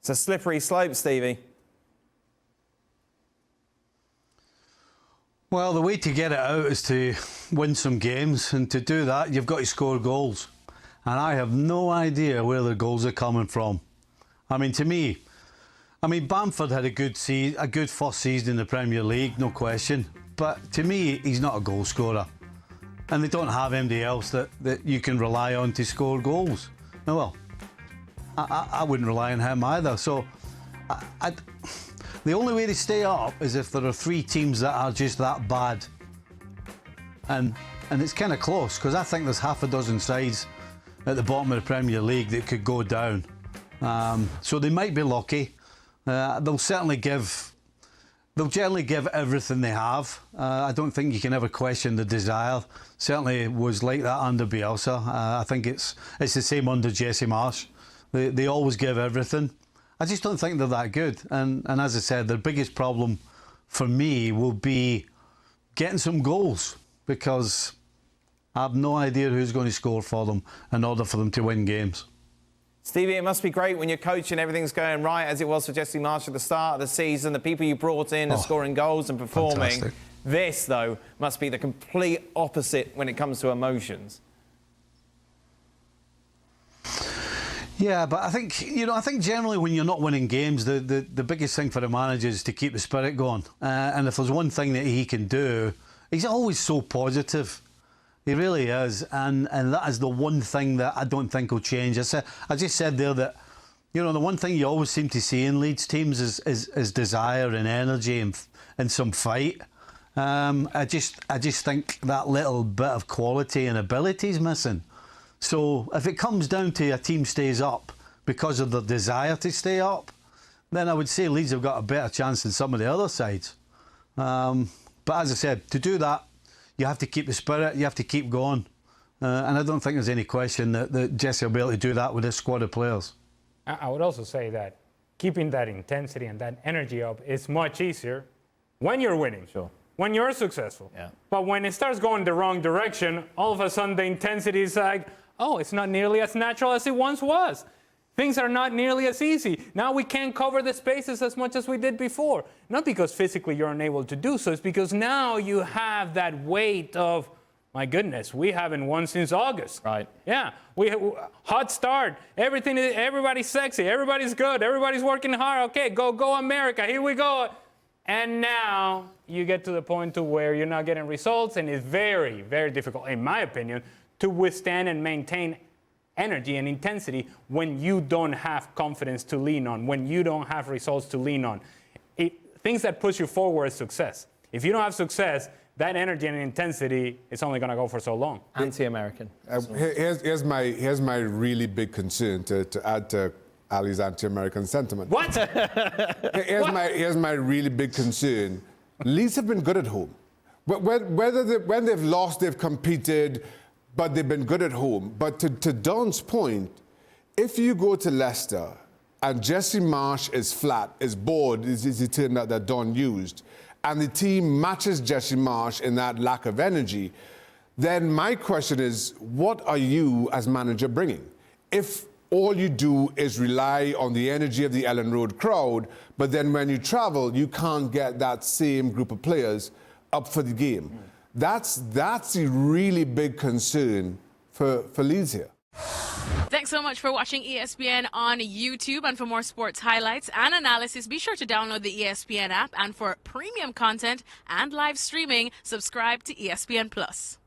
It's a slippery slope, Stevie. Well, the way to get it out is to win some games, and to do that, you've got to score goals. And I have no idea where the goals are coming from. I mean, to me, Bamford had a good first season in the Premier League, no question. But to me, he's not a goal scorer. And they don't have anybody else that you can rely on to score goals. Oh, well, I wouldn't rely on him either. So the only way to stay up is if there are three teams that are just that bad. And it's kind of close, because I think there's half a dozen sides at the bottom of the Premier League that could go down. So they might be lucky. They'll generally give everything they have. I don't think you can ever question the desire. Certainly it was like that under Bielsa. I think it's the same under Jesse Marsch. They always give everything. I just don't think they're that good. And as I said, their biggest problem for me will be getting some goals, because I have no idea who's going to score for them in order for them to win games. Stevie, it must be great when you're coaching, everything's going right, as it was for Jesse Marsch at the start of the season. The people you brought in are scoring goals and performing. Fantastic. This, though, must be the complete opposite when it comes to emotions. Yeah, but I think generally when you're not winning games, the biggest thing for the manager is to keep the spirit going. And if there's one thing that he can do, he's always so positive. He really is, and that is the one thing that I don't think will change. I just said there that, the one thing you always seem to see in Leeds teams is desire and energy and some fight. I just think that little bit of quality and ability is missing. So if it comes down to a team stays up because of the desire to stay up, then I would say Leeds have got a better chance than some of the other sides. But as I said, to do that, you have to keep the spirit, you have to keep going. And I don't think there's any question that Jesse will be able to do that with his squad of players. I would also say that keeping that intensity and that energy up is much easier when you're winning. Sure. When you're successful. Yeah. But when it starts going the wrong direction, all of a sudden the intensity is like, oh, it's not nearly as natural as it once was. Things are not nearly as easy. Now we can't cover the spaces as much as we did before. Not because physically you're unable to do so, it's because now you have that weight of, my goodness, we haven't won since August. Right. Yeah. Hot start. Everybody's sexy. Everybody's good. Everybody's working hard. Okay, go America. Here we go. And now you get to the point to where you're not getting results, and it's very, very difficult, in my opinion, to withstand and maintain energy and intensity when you don't have confidence to lean on, when you don't have results to lean on. Things that push you forward is success. If you don't have success, that energy and intensity is only going to go for so long. Anti-American. Here's my really big concern to add to Ali's anti-American sentiment. What? Here's my really big concern. Leeds have been good at home. When they've lost, they've competed, but they've been good at home. But to Don's point, if you go to Leicester and Jesse Marsch is flat, is bored, is the term that Don used, and the team matches Jesse Marsch in that lack of energy, then my question is, what are you as manager bringing? If all you do is rely on the energy of the Ellen Road crowd, but then when you travel, you can't get that same group of players up for the game. That's the really big concern for Leeds here. Thanks so much for watching ESPN on YouTube. And for more sports highlights and analysis, be sure to download the ESPN app. And for premium content and live streaming, subscribe to ESPN Plus.